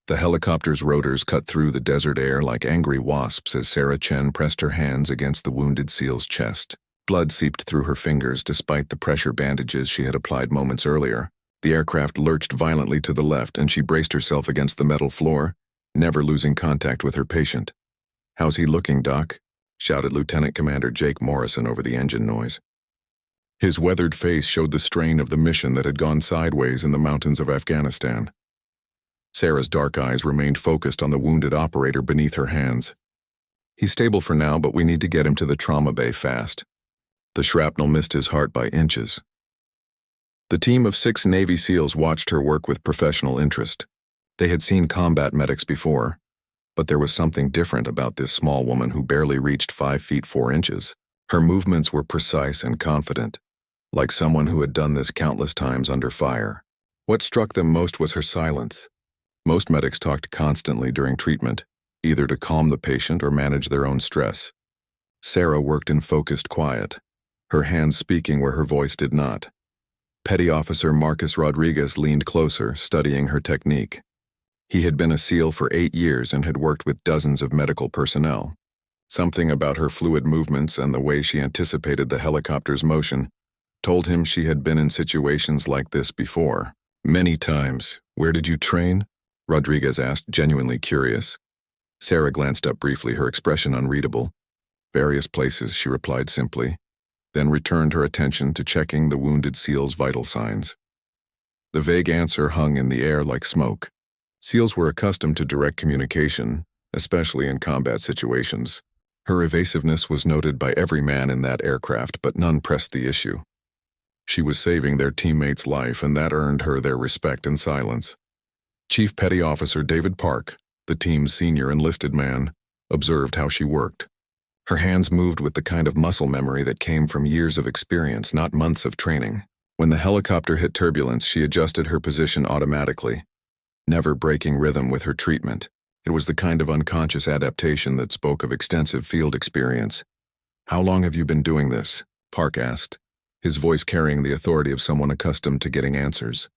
The helicopter's rotors cut through the desert air like angry wasps as Sarah Chen pressed her hands against the wounded SEAL's chest. Blood seeped through her fingers despite the pressure bandages she had applied moments earlier. The aircraft lurched violently to the left and she braced herself against the metal floor, never losing contact with her patient. "How's he looking, Doc?" shouted Lieutenant Commander Jake Morrison over the engine noise. His weathered face showed the strain of the mission that had gone sideways in the mountains of Afghanistan. Sarah's dark eyes remained focused on the wounded operator beneath her hands. "He's stable for now, but we need to get him to the trauma bay fast." The shrapnel missed his heart by inches. The team of 6 Navy SEALs watched her work with professional interest. They had seen combat medics before, but there was something different about this small woman who barely reached 5 feet 4 inches. Her movements were precise and confident, like someone who had done this countless times under fire. What struck them most was her silence. Most medics talked constantly during treatment, either to calm the patient or manage their own stress. Sarah worked in focused quiet, her hands speaking where her voice did not. Petty Officer Marcus Rodriguez leaned closer, studying her technique. He had been a SEAL for 8 years and had worked with dozens of medical personnel. Something about her fluid movements and the way she anticipated the helicopter's motion told him she had been in situations like this before. "Many times. Where did you train?" Rodriguez asked, genuinely curious. Sarah glanced up briefly, her expression unreadable. "Various places," she replied simply, then returned her attention to checking the wounded SEAL's vital signs. The vague answer hung in the air like smoke. SEALs were accustomed to direct communication, especially in combat situations. Her evasiveness was noted by every man in that aircraft, but none pressed the issue. She was saving their teammate's life, and that earned her their respect and silence. Chief Petty Officer David Park, the team's senior enlisted man, observed how she worked. Her hands moved with the kind of muscle memory that came from years of experience, not months of training. When the helicopter hit turbulence, she adjusted her position automatically, never breaking rhythm with her treatment. It was the kind of unconscious adaptation that spoke of extensive field experience. "How long have you been doing this?" Park asked, his voice carrying the authority of someone accustomed to getting answers.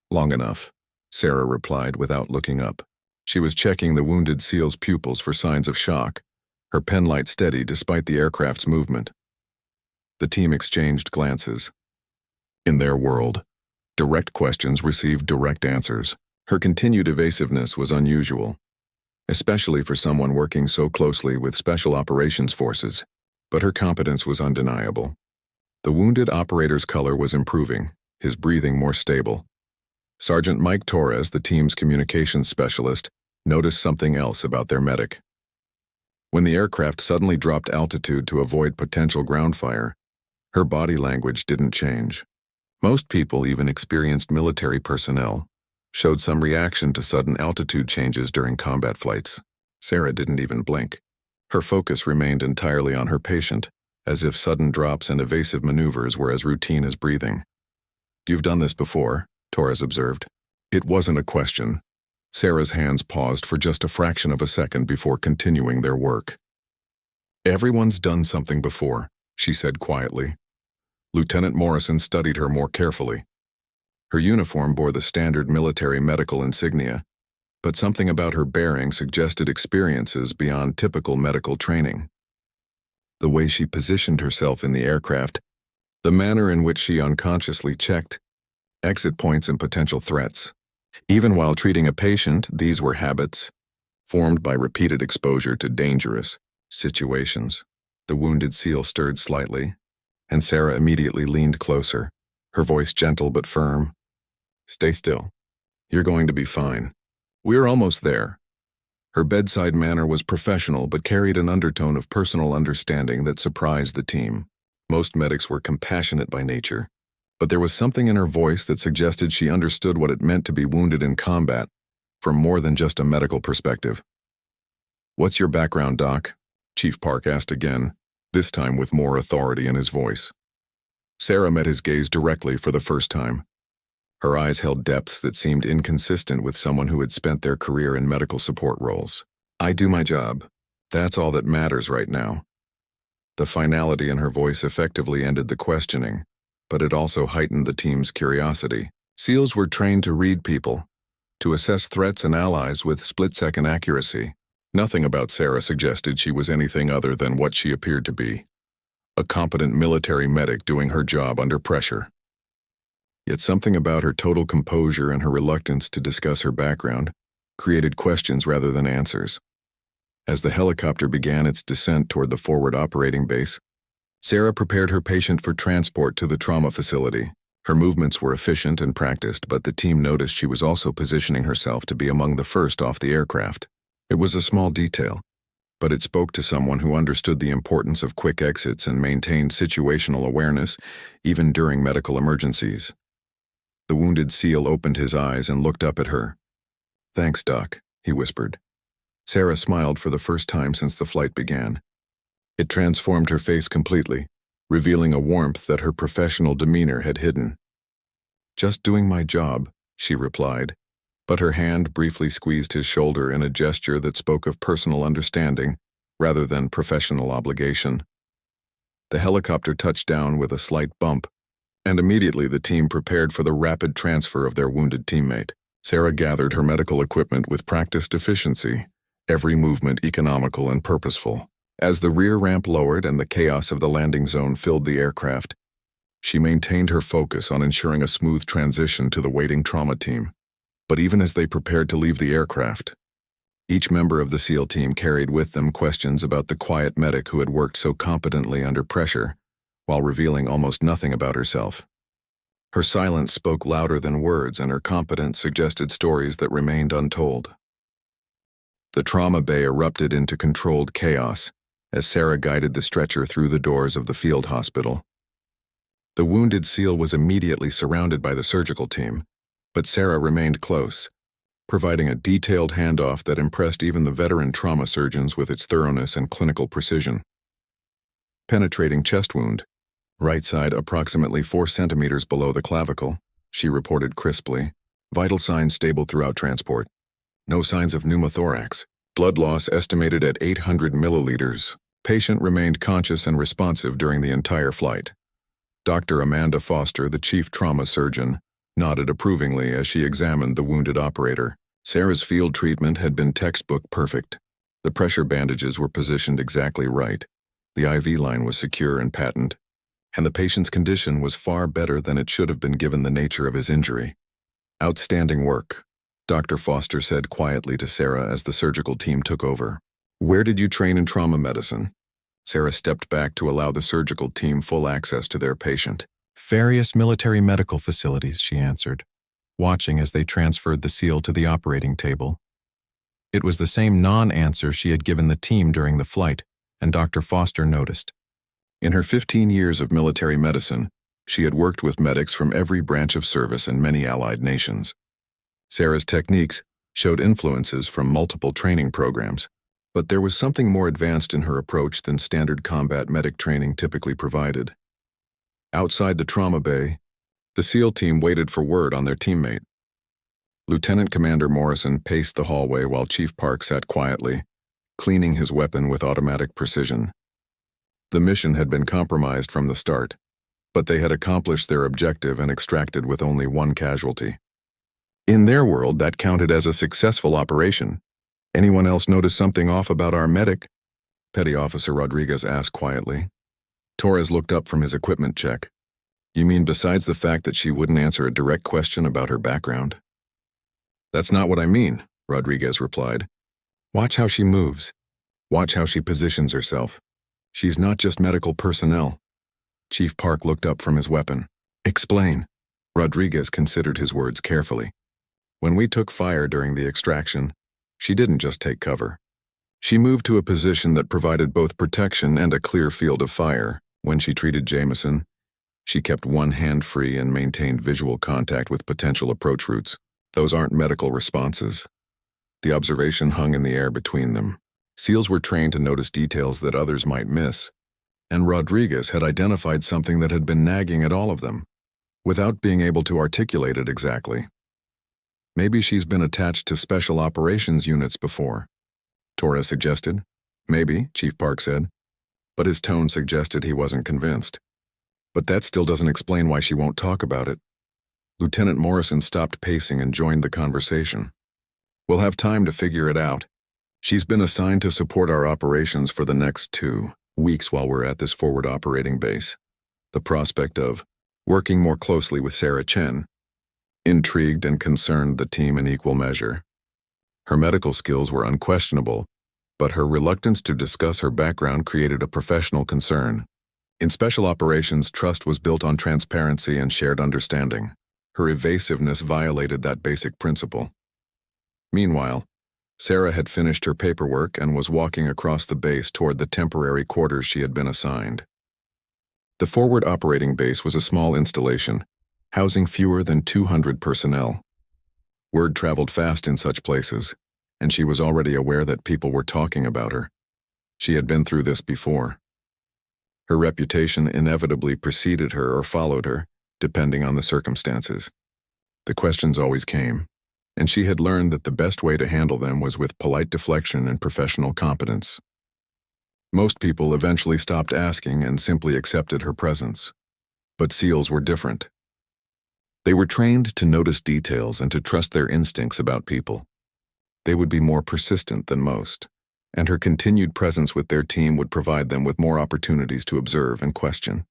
"Long enough," Sarah replied without looking up. She was checking the wounded SEAL's pupils for signs of shock, her penlight steady despite the aircraft's movement. The team exchanged glances. In their world, direct questions received direct answers. Her continued evasiveness was unusual, especially for someone working so closely with Special Operations Forces, but her competence was undeniable. The wounded operator's color was improving, his breathing more stable. Sergeant Mike Torres, the team's communications specialist, noticed something else about their medic. When the aircraft suddenly dropped altitude to avoid potential ground fire, her body language didn't change. Most people, even experienced military personnel, showed some reaction to sudden altitude changes during combat flights. Sarah didn't even blink. Her focus remained entirely on her patient, as if sudden drops and evasive maneuvers were as routine as breathing. "You've done this before," Torres observed. It wasn't a question. Sarah's hands paused for just a fraction of a second before continuing their work. "Everyone's done something before," she said quietly. Lieutenant Morrison studied her more carefully. Her uniform bore the standard military medical insignia, but something about her bearing suggested experiences beyond typical medical training. The way she positioned herself in the aircraft, the manner in which she unconsciously checked exit points and potential threats. Even while treating a patient, these were habits formed by repeated exposure to dangerous situations. The wounded SEAL stirred slightly, and Sarah immediately leaned closer, her voice gentle but firm. "Stay still. You're going to be fine. We're almost there." Her bedside manner was professional but carried an undertone of personal understanding that surprised the team. Most medics were compassionate by nature, but there was something in her voice that suggested she understood what it meant to be wounded in combat from more than just a medical perspective. "What's your background, Doc?" Chief Park asked again, this time with more authority in his voice. Sarah met his gaze directly for the first time. Her eyes held depths that seemed inconsistent with someone who had spent their career in medical support roles. "I do my job. That's all that matters right now." The finality in her voice effectively ended the questioning, but it also heightened the team's curiosity. SEALs were trained to read people, to assess threats and allies with split-second accuracy. Nothing about Sarah suggested she was anything other than what she appeared to be, a competent military medic doing her job under pressure. Yet something about her total composure and her reluctance to discuss her background created questions rather than answers. As the helicopter began its descent toward the forward operating base, Sarah prepared her patient for transport to the trauma facility. Her movements were efficient and practiced, but the team noticed she was also positioning herself to be among the first off the aircraft. It was a small detail, but it spoke to someone who understood the importance of quick exits and maintained situational awareness even during medical emergencies. The wounded SEAL opened his eyes and looked up at her. "Thanks, Doc," he whispered. Sarah smiled for the first time since the flight began. It transformed her face completely, revealing a warmth that her professional demeanor had hidden. "Just doing my job," she replied, but her hand briefly squeezed his shoulder in a gesture that spoke of personal understanding rather than professional obligation. The helicopter touched down with a slight bump, and immediately the team prepared for the rapid transfer of their wounded teammate. Sarah gathered her medical equipment with practiced efficiency, every movement economical and purposeful. As the rear ramp lowered and the chaos of the landing zone filled the aircraft, she maintained her focus on ensuring a smooth transition to the waiting trauma team. But even as they prepared to leave the aircraft, each member of the SEAL team carried with them questions about the quiet medic who had worked so competently under pressure, while revealing almost nothing about herself. Her silence spoke louder than words, and her competence suggested stories that remained untold. The trauma bay erupted into controlled chaos as Sarah guided the stretcher through the doors of the field hospital. The wounded SEAL was immediately surrounded by the surgical team, but Sarah remained close, providing a detailed handoff that impressed even the veteran trauma surgeons with its thoroughness and clinical precision. Penetrating chest wound, right side approximately 4 centimeters below the clavicle, she reported crisply. Vital signs stable throughout transport. No signs of pneumothorax. Blood loss estimated at 800 milliliters. Patient remained conscious and responsive during the entire flight. Dr. Amanda Foster, the chief trauma surgeon, nodded approvingly as she examined the wounded operator. Sarah's field treatment had been textbook perfect. The pressure bandages were positioned exactly right. The IV line was secure and patent, and the patient's condition was far better than it should have been given the nature of his injury. "Outstanding work," Dr. Foster said quietly to Sarah as the surgical team took over. "Where did you train in trauma medicine?" Sarah stepped back to allow the surgical team full access to their patient. "Various military medical facilities," she answered, watching as they transferred the SEAL to the operating table. It was the same non-answer she had given the team during the flight, and Dr. Foster noticed. In her 15 years of military medicine, she had worked with medics from every branch of service in many allied nations. Sarah's techniques showed influences from multiple training programs, but there was something more advanced in her approach than standard combat medic training typically provided. Outside the trauma bay, the SEAL team waited for word on their teammate. Lieutenant Commander Morrison paced the hallway while Chief Park sat quietly, cleaning his weapon with automatic precision. The mission had been compromised from the start, but they had accomplished their objective and extracted with only one casualty. In their world, that counted as a successful operation. "Anyone else notice something off about our medic?" Petty Officer Rodriguez asked quietly. Torres looked up from his equipment check. "You mean besides the fact that she wouldn't answer a direct question about her background?" "That's not what I mean," Rodriguez replied. "Watch how she moves. Watch how she positions herself. She's not just medical personnel." Chief Park looked up from his weapon. "Explain." Rodriguez considered his words carefully. "When we took fire during the extraction, she didn't just take cover. She moved to a position that provided both protection and a clear field of fire. When she treated Jameson, she kept one hand free and maintained visual contact with potential approach routes. Those aren't medical responses." The observation hung in the air between them. SEALs were trained to notice details that others might miss, and Rodriguez had identified something that had been nagging at all of them, without being able to articulate it exactly. "Maybe she's been attached to special operations units before," Torres suggested. "Maybe," Chief Park said, but his tone suggested he wasn't convinced. "But that still doesn't explain why she won't talk about it." Lieutenant Morrison stopped pacing and joined the conversation. "We'll have time to figure it out. She's been assigned to support our operations for the next 2 weeks while we're at this forward operating base." The prospect of working more closely with Sarah Chen intrigued and concerned the team in equal measure. Her medical skills were unquestionable, but her reluctance to discuss her background created a professional concern. In special operations, trust was built on transparency and shared understanding. Her evasiveness violated that basic principle. Meanwhile, Sarah had finished her paperwork and was walking across the base toward the temporary quarters she had been assigned. The forward operating base was a small installation, housing fewer than 200 personnel. Word traveled fast in such places, and she was already aware that people were talking about her. She had been through this before. Her reputation inevitably preceded her or followed her, depending on the circumstances. The questions always came, and she had learned that the best way to handle them was with polite deflection and professional competence. Most people eventually stopped asking and simply accepted her presence. But SEALs were different. They were trained to notice details and to trust their instincts about people. They would be more persistent than most, and her continued presence with their team would provide them with more opportunities to observe and question.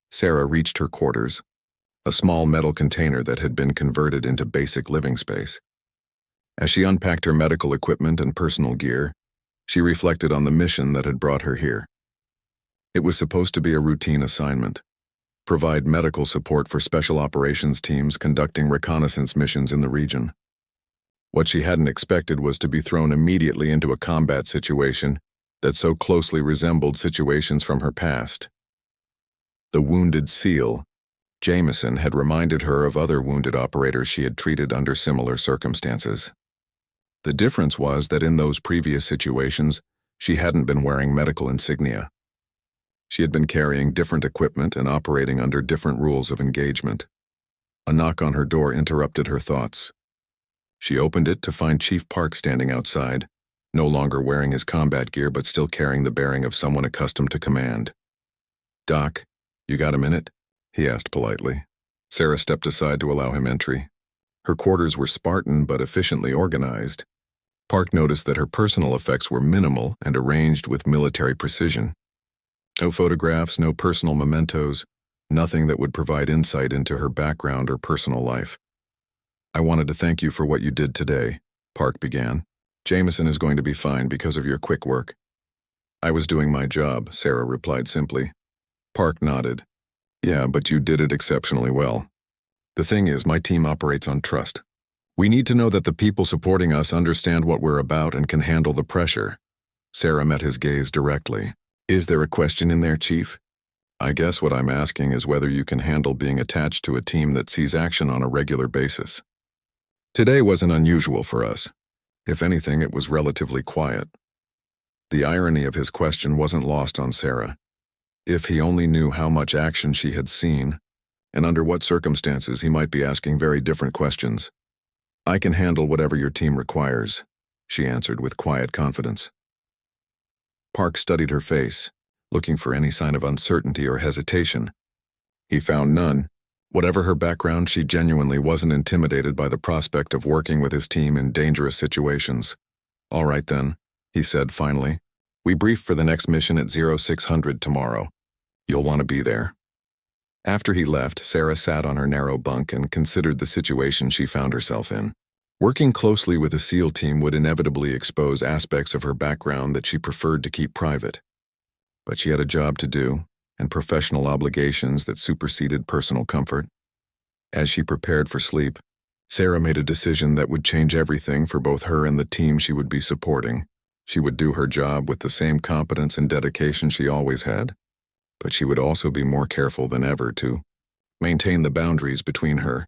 Sarah reached her quarters, a small metal container that had been converted into basic living space. As she unpacked her medical equipment and personal gear, she reflected on the mission that had brought her here. It was supposed to be a routine assignment: provide medical support for special operations teams conducting reconnaissance missions in the region. What she hadn't expected was to be thrown immediately into a combat situation that so closely resembled situations from her past. The wounded SEAL, Jameson, had reminded her of other wounded operators she had treated under similar circumstances. The difference was that in those previous situations, she hadn't been wearing medical insignia. She had been carrying different equipment and operating under different rules of engagement. A knock on her door interrupted her thoughts. She opened it to find Chief Park standing outside, no longer wearing his combat gear but still carrying the bearing of someone accustomed to command. "Doc, you got a minute?" he asked politely. Sarah stepped aside to allow him entry. Her quarters were Spartan but efficiently organized. Park noticed that her personal effects were minimal and arranged with military precision. No photographs, no personal mementos, nothing that would provide insight into her background or personal life. "I wanted to thank you for what you did today," Park began. "Jameson is going to be fine because of your quick work." "I was doing my job," Sarah replied simply. Park nodded. "Yeah, but you did it exceptionally well. The thing is, my team operates on trust. We need to know that the people supporting us understand what we're about and can handle the pressure." Sarah met his gaze directly. "Is there a question in there, Chief?" "I guess what I'm asking is whether you can handle being attached to a team that sees action on a regular basis." Today wasn't unusual for us. If anything, it was relatively quiet. The irony of his question wasn't lost on Sarah. If he only knew how much action she had seen, and under what circumstances he might be asking very different questions. "I can handle whatever your team requires," she answered with quiet confidence. Park studied her face, looking for any sign of uncertainty or hesitation. He found none. Whatever her background, she genuinely wasn't intimidated by the prospect of working with his team in dangerous situations. "All right then," he said finally. "We brief for the next mission at 0600 tomorrow. You'll want to be there." After he left, Sarah sat on her narrow bunk and considered the situation she found herself in. Working closely with a SEAL team would inevitably expose aspects of her background that she preferred to keep private. But she had a job to do, and professional obligations that superseded personal comfort. As she prepared for sleep, Sarah made a decision that would change everything for both her and the team she would be supporting. She would do her job with the same competence and dedication she always had, but she would also be more careful than ever to maintain the boundaries between her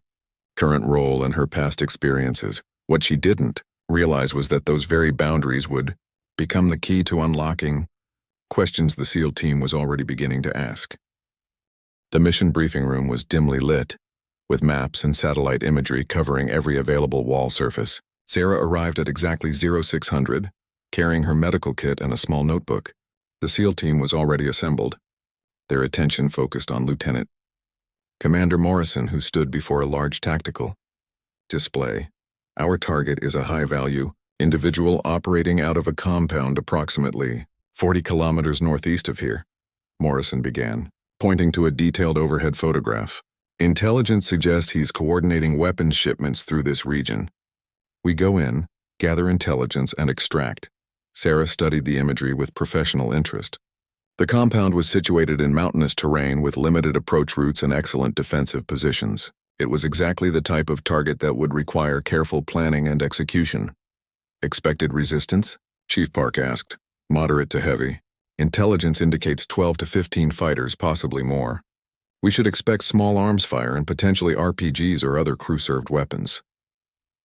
current role and her past experiences. What she didn't realize was that those very boundaries would become the key to unlocking questions the SEAL team was already beginning to ask. The mission briefing room was dimly lit, with maps and satellite imagery covering every available wall surface. Sarah arrived at exactly 0600, carrying her medical kit and a small notebook. The SEAL team was already assembled, their attention focused on Lieutenant Commander Morrison, who stood before a large tactical display. Our target is a high-value individual operating out of a compound approximately 40 kilometers northeast of here, Morrison began, pointing to a detailed overhead photograph. Intelligence suggests he's coordinating weapons shipments through this region. We go in, gather intelligence, and extract. Sarah studied the imagery with professional interest. The compound was situated in mountainous terrain with limited approach routes and excellent defensive positions. It was exactly the type of target that would require careful planning and execution. Expected resistance? Chief Park asked. Moderate to heavy. Intelligence indicates 12 to 15 fighters, possibly more. We should expect small arms fire and potentially RPGs or other crew-served weapons.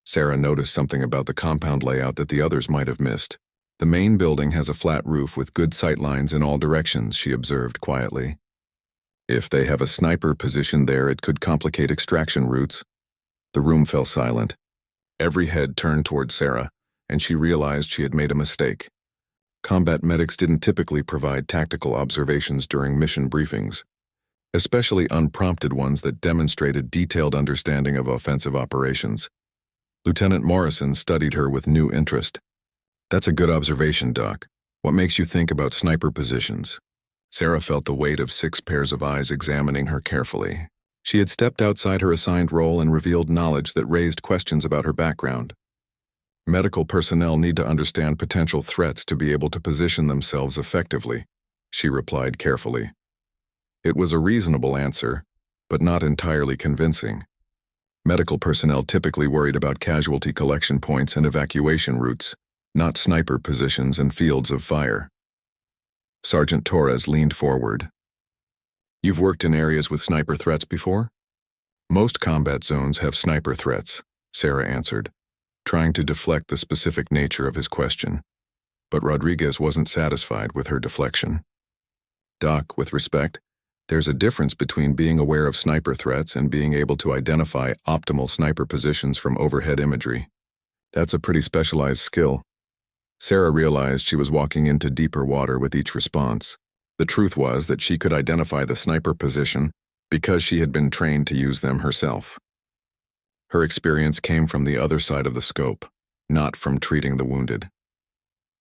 Sarah noticed something about the compound layout that the others might have missed. The main building has a flat roof with good sight lines in all directions, she observed quietly. If they have a sniper positioned there, it could complicate extraction routes. The room fell silent. Every head turned toward Sarah, and she realized she had made a mistake. Combat medics didn't typically provide tactical observations during mission briefings, especially unprompted ones that demonstrated detailed understanding of offensive operations. Lieutenant Morrison studied her with new interest. That's a good observation, Doc. What makes you think about sniper positions? Sarah felt the weight of 6 pairs of eyes examining her carefully. She had stepped outside her assigned role and revealed knowledge that raised questions about her background. Medical personnel need to understand potential threats to be able to position themselves effectively, she replied carefully. It was a reasonable answer, but not entirely convincing. Medical personnel typically worried about casualty collection points and evacuation routes, not sniper positions and fields of fire. Sergeant Torres leaned forward. You've worked in areas with sniper threats before? Most combat zones have sniper threats, Sarah answered, trying to deflect the specific nature of his question. But Rodriguez wasn't satisfied with her deflection. Doc, with respect, there's a difference between being aware of sniper threats and being able to identify optimal sniper positions from overhead imagery. That's a pretty specialized skill. Sarah realized she was walking into deeper water with each response. The truth was that she could identify the sniper position because she had been trained to use them herself. Her experience came from the other side of the scope, not from treating the wounded.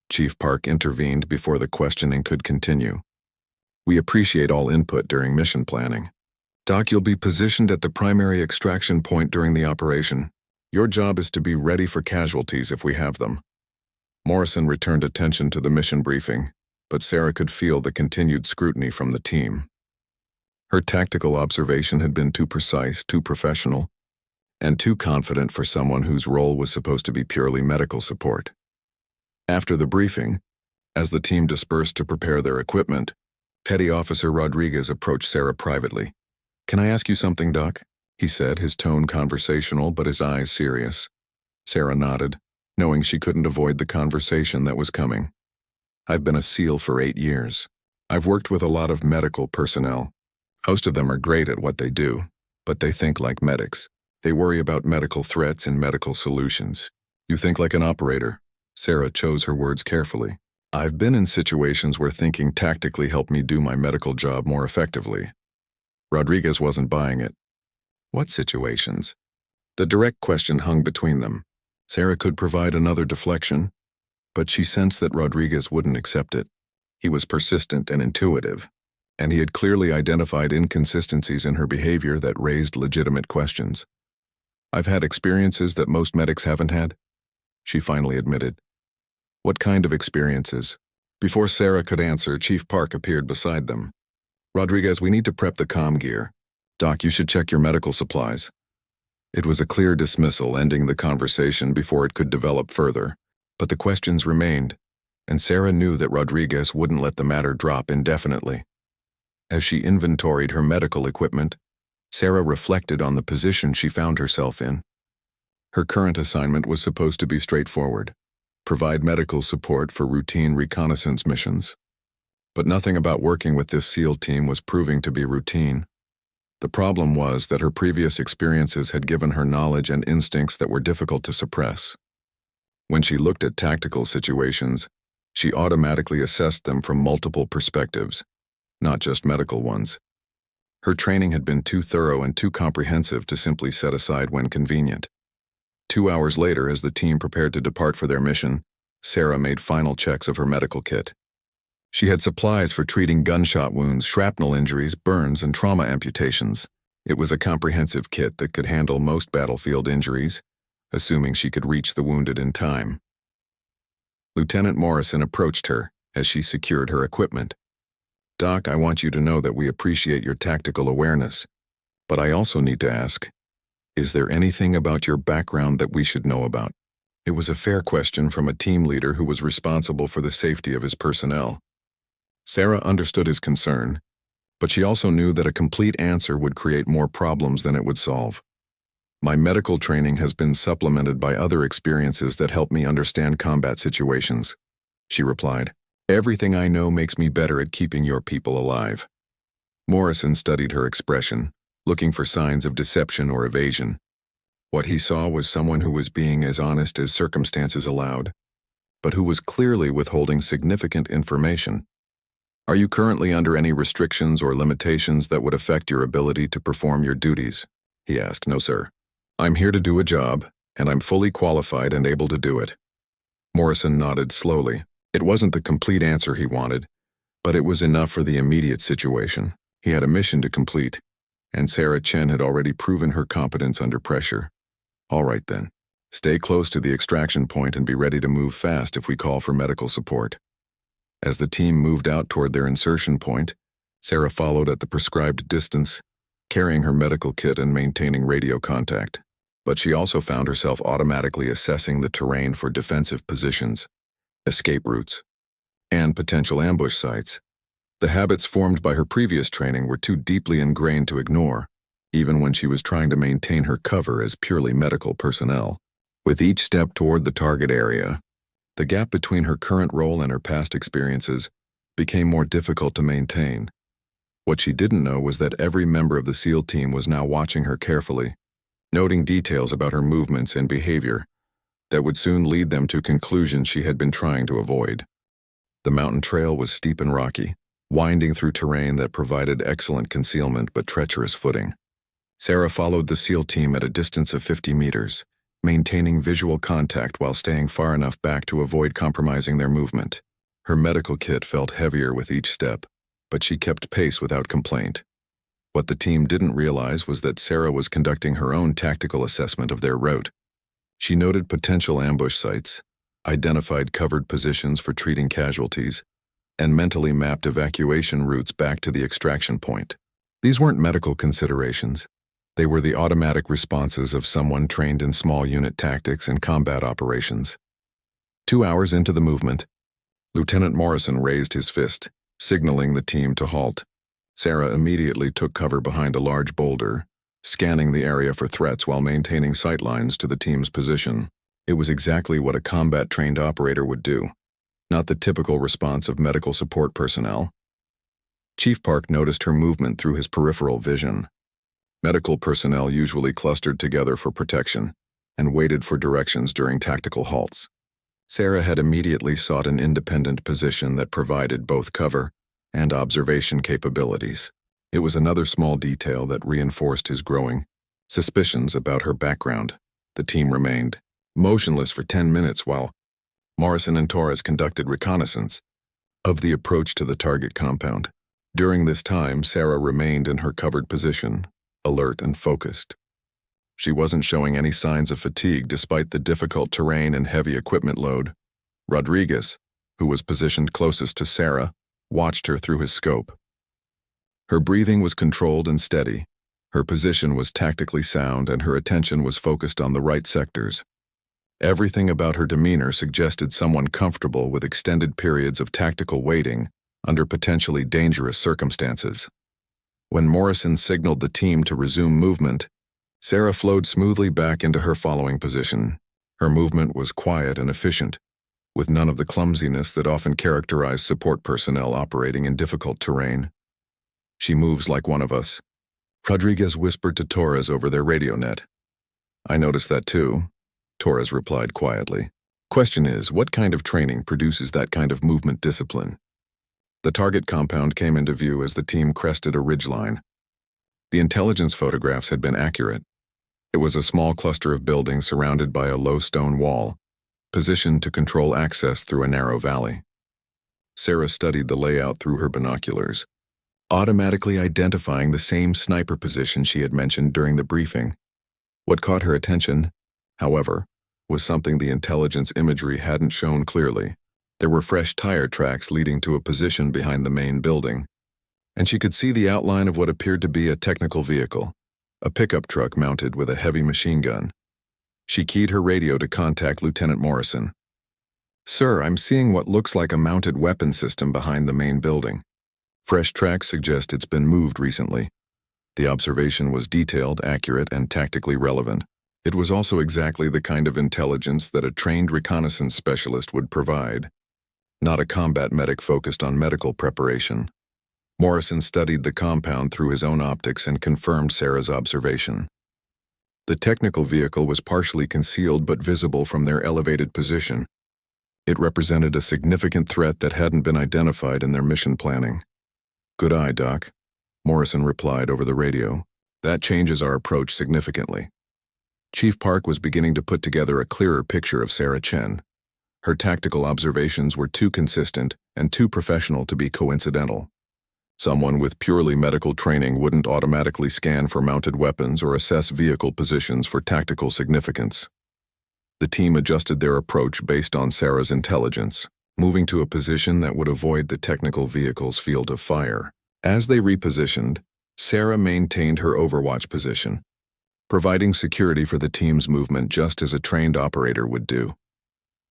Chief Park intervened before the questioning could continue. We appreciate all input during mission planning. Doc, you'll be positioned at the primary extraction point during the operation. Your job is to be ready for casualties if we have them. Morrison returned attention to the mission briefing, but Sarah could feel the continued scrutiny from the team. Her tactical observation had been too precise, too professional, and too confident for someone whose role was supposed to be purely medical support. After the briefing, as the team dispersed to prepare their equipment, Petty Officer Rodriguez approached Sarah privately. Can I ask you something, Doc? He said, his tone conversational but his eyes serious. Sarah nodded, knowing she couldn't avoid the conversation that was coming. I've been a SEAL for 8 years. I've worked with a lot of medical personnel. Most of them are great at what they do, but they think like medics. They worry about medical threats and medical solutions. You think like an operator. Sarah chose her words carefully. I've been in situations where thinking tactically helped me do my medical job more effectively. Rodriguez wasn't buying it. What situations? The direct question hung between them. Sarah could provide another deflection, but she sensed that Rodriguez wouldn't accept it. He was persistent and intuitive, and he had clearly identified inconsistencies in her behavior that raised legitimate questions. I've had experiences that most medics haven't had, she finally admitted. What kind of experiences? Before Sarah could answer, Chief Park appeared beside them. Rodriguez, we need to prep the comm gear. Doc, you should check your medical supplies. It was a clear dismissal, ending the conversation before it could develop further. But the questions remained, and Sarah knew that Rodriguez wouldn't let the matter drop indefinitely. As she inventoried her medical equipment, Sarah reflected on the position she found herself in. Her current assignment was supposed to be straightforward: provide medical support for routine reconnaissance missions. But nothing about working with this SEAL team was proving to be routine. The problem was that her previous experiences had given her knowledge and instincts that were difficult to suppress. When she looked at tactical situations, she automatically assessed them from multiple perspectives, not just medical ones. Her training had been too thorough and too comprehensive to simply set aside when convenient. 2 hours later, as the team prepared to depart for their mission, Sarah made final checks of her medical kit. She had supplies for treating gunshot wounds, shrapnel injuries, burns, and trauma amputations. It was a comprehensive kit that could handle most battlefield injuries, assuming she could reach the wounded in time. Lieutenant Morrison approached her as she secured her equipment. "Doc, I want you to know that we appreciate your tactical awareness, but I also need to ask, is there anything about your background that we should know about?" It was a fair question from a team leader who was responsible for the safety of his personnel. Sarah understood his concern, but she also knew that a complete answer would create more problems than it would solve. "My medical training has been supplemented by other experiences that help me understand combat situations," she replied. "Everything I know makes me better at keeping your people alive." Morrison studied her expression, looking for signs of deception or evasion. What he saw was someone who was being as honest as circumstances allowed, but who was clearly withholding significant information. "Are you currently under any restrictions or limitations that would affect your ability to perform your duties?" he asked. "No, sir. I'm here to do a job, and I'm fully qualified and able to do it." Morrison nodded slowly. It wasn't the complete answer he wanted, but it was enough for the immediate situation. He had a mission to complete, and Sarah Chen had already proven her competence under pressure. "All right then. Stay close to the extraction point and be ready to move fast if we call for medical support." As the team moved out toward their insertion point, Sarah followed at the prescribed distance, carrying her medical kit and maintaining radio contact. But she also found herself automatically assessing the terrain for defensive positions, escape routes, and potential ambush sites. The habits formed by her previous training were too deeply ingrained to ignore, even when she was trying to maintain her cover as purely medical personnel. With each step toward the target area, the gap between her current role and her past experiences became more difficult to maintain. What she didn't know was that every member of the SEAL team was now watching her carefully, noting details about her movements and behavior that would soon lead them to conclusions she had been trying to avoid. The mountain trail was steep and rocky, winding through terrain that provided excellent concealment but treacherous footing. Sarah followed the SEAL team at a distance of 50 meters, maintaining visual contact while staying far enough back to avoid compromising their movement. Her medical kit felt heavier with each step, but she kept pace without complaint. What the team didn't realize was that Sarah was conducting her own tactical assessment of their route. She noted potential ambush sites, identified covered positions for treating casualties, and mentally mapped evacuation routes back to the extraction point. These weren't medical considerations. They were the automatic responses of someone trained in small unit tactics and combat operations. 2 hours into the movement, Lieutenant Morrison raised his fist, signaling the team to halt. Sarah immediately took cover behind a large boulder, scanning the area for threats while maintaining sightlines to the team's position. It was exactly what a combat-trained operator would do, not the typical response of medical support personnel. Chief Park noticed her movement through his peripheral vision. Medical personnel usually clustered together for protection and waited for directions during tactical halts. Sarah had immediately sought an independent position that provided both cover and observation capabilities. It was another small detail that reinforced his growing suspicions about her background. The team remained motionless for 10 minutes while Morrison and Torres conducted reconnaissance of the approach to the target compound. During this time, Sarah remained in her covered position, alert and focused. She wasn't showing any signs of fatigue despite the difficult terrain and heavy equipment load. Rodriguez, who was positioned closest to Sarah, watched her through his scope. Her breathing was controlled and steady. Her position was tactically sound and her attention was focused on the right sectors. Everything about her demeanor suggested someone comfortable with extended periods of tactical waiting under potentially dangerous circumstances. When Morrison signaled the team to resume movement, Sarah flowed smoothly back into her following position. Her movement was quiet and efficient, with none of the clumsiness that often characterized support personnel operating in difficult terrain. "She moves like one of us," Rodriguez whispered to Torres over their radio net. "I noticed that too," Torres replied quietly. "Question is, what kind of training produces that kind of movement discipline?" The target compound came into view as the team crested a ridgeline. The intelligence photographs had been accurate. It was a small cluster of buildings surrounded by a low stone wall, positioned to control access through a narrow valley. Sarah studied the layout through her binoculars, automatically identifying the same sniper position she had mentioned during the briefing. What caught her attention, however, was something the intelligence imagery hadn't shown clearly. There were fresh tire tracks leading to a position behind the main building, and she could see the outline of what appeared to be a technical vehicle, a pickup truck mounted with a heavy machine gun. She keyed her radio to contact Lieutenant Morrison. "Sir, I'm seeing what looks like a mounted weapon system behind the main building. Fresh tracks suggest it's been moved recently." The observation was detailed, accurate, and tactically relevant. It was also exactly the kind of intelligence that a trained reconnaissance specialist would provide, not a combat medic focused on medical preparation. Morrison studied the compound through his own optics and confirmed Sarah's observation. The technical vehicle was partially concealed but visible from their elevated position. It represented a significant threat that hadn't been identified in their mission planning. "Good eye, Doc," Morrison replied over the radio. "That changes our approach significantly." Chief Park was beginning to put together a clearer picture of Sarah Chen. Her tactical observations were too consistent and too professional to be coincidental. Someone with purely medical training wouldn't automatically scan for mounted weapons or assess vehicle positions for tactical significance. The team adjusted their approach based on Sarah's intelligence, moving to a position that would avoid the technical vehicle's field of fire. As they repositioned, Sarah maintained her overwatch position, providing security for the team's movement just as a trained operator would do.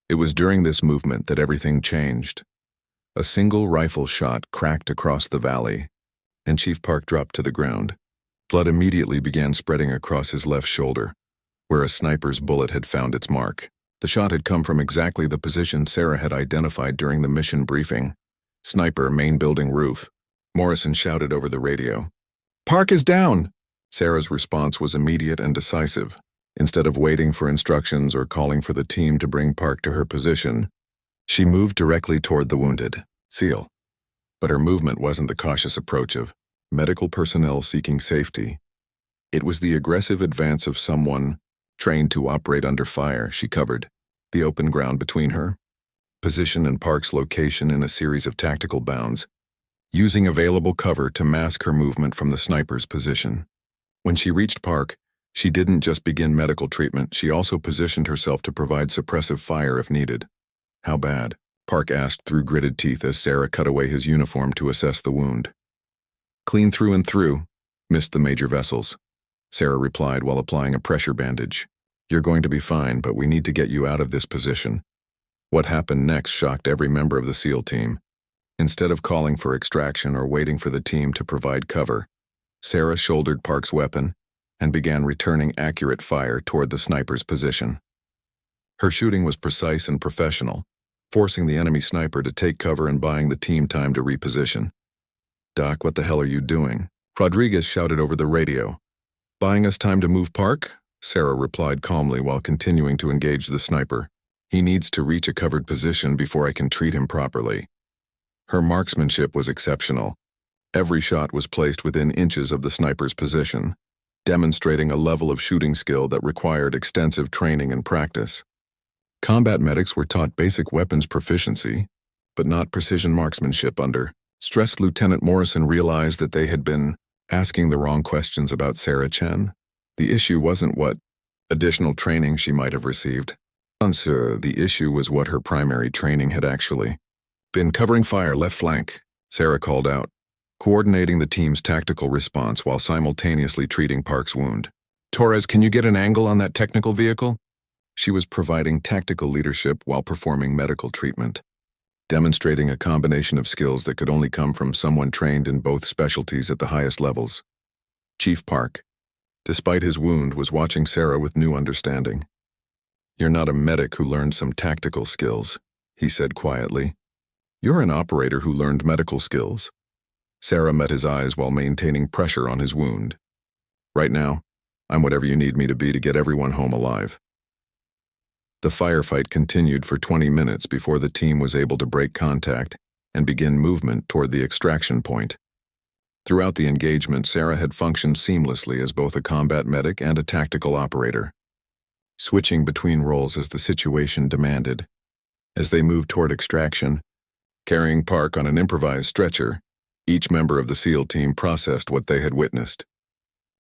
It was during this movement that everything changed. A single rifle shot cracked across the valley, and Chief Park dropped to the ground. Blood immediately began spreading across his left shoulder, where a sniper's bullet had found its mark. The shot had come from exactly the position Sarah had identified during the mission briefing. "Sniper, main building roof," Morrison shouted over the radio. "Park is down!" Sarah's response was immediate and decisive. Instead of waiting for instructions or calling for the team to bring Park to her position, she moved directly toward the wounded SEAL. But her movement wasn't the cautious approach of medical personnel seeking safety. It was the aggressive advance of someone trained to operate under fire. She covered the open ground between her position and Park's location in a series of tactical bounds, using available cover to mask her movement from the sniper's position. When she reached Park, she didn't just begin medical treatment, she also positioned herself to provide suppressive fire if needed. "How bad?" Park asked through gritted teeth as Sarah cut away his uniform to assess the wound. "Clean through and through, missed the major vessels," Sarah replied while applying a pressure bandage. "You're going to be fine, but we need to get you out of this position." What happened next shocked every member of the SEAL team. Instead of calling for extraction or waiting for the team to provide cover, Sarah shouldered Park's weapon and began returning accurate fire toward the sniper's position. Her shooting was precise and professional, forcing the enemy sniper to take cover and buying the team time to reposition. "Doc, what the hell are you doing?" Rodriguez shouted over the radio. "Buying us time to move Park?" Sarah replied calmly while continuing to engage the sniper. "He needs to reach a covered position before I can treat him properly." Her marksmanship was exceptional. Every shot was placed within inches of the sniper's position, demonstrating a level of shooting skill that required extensive training and practice. Combat medics were taught basic weapons proficiency, but not precision marksmanship under stress. Lieutenant Morrison realized that they had been asking the wrong questions about Sarah Chen. The issue wasn't what additional training she might have received. The issue was what her primary training had actually been. "Covering fire, left flank," Sarah called out, coordinating the team's tactical response while simultaneously treating Park's wound. "Torres, can you get an angle on that technical vehicle?" She was providing tactical leadership while performing medical treatment, demonstrating a combination of skills that could only come from someone trained in both specialties at the highest levels. Chief Park, despite his wound, was watching Sarah with new understanding. "You're not a medic who learned some tactical skills," he said quietly. "You're an operator who learned medical skills." Sarah met his eyes while maintaining pressure on his wound. "Right now, I'm whatever you need me to be to get everyone home alive." The firefight continued for 20 minutes before the team was able to break contact and begin movement toward the extraction point. Throughout the engagement, Sarah had functioned seamlessly as both a combat medic and a tactical operator, switching between roles as the situation demanded. As they moved toward extraction, carrying Park on an improvised stretcher, each member of the SEAL team processed what they had witnessed.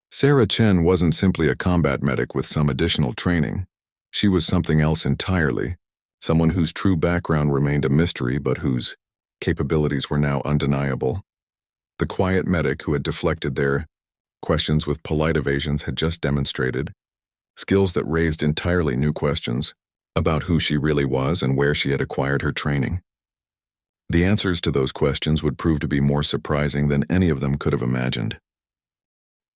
Sarah Chen wasn't simply a combat medic with some additional training. She was something else entirely, someone whose true background remained a mystery but whose capabilities were now undeniable. The quiet medic who had deflected their questions with polite evasions had just demonstrated skills that raised entirely new questions about who she really was and where she had acquired her training. The answers to those questions would prove to be more surprising than any of them could have imagined.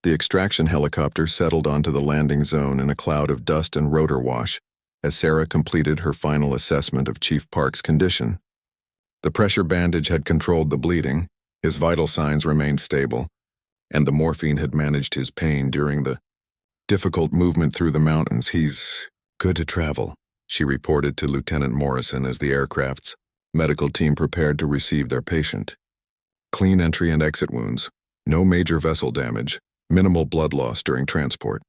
The extraction helicopter settled onto the landing zone in a cloud of dust and rotor wash as Sarah completed her final assessment of Chief Park's condition. The pressure bandage had controlled the bleeding, his vital signs remained stable, and the morphine had managed his pain during the difficult movement through the mountains. "He's good to travel," she reported to Lieutenant Morrison as the aircraft's medical team prepared to receive their patient. Clean entry and exit wounds, no major vessel damage, minimal blood loss during transport.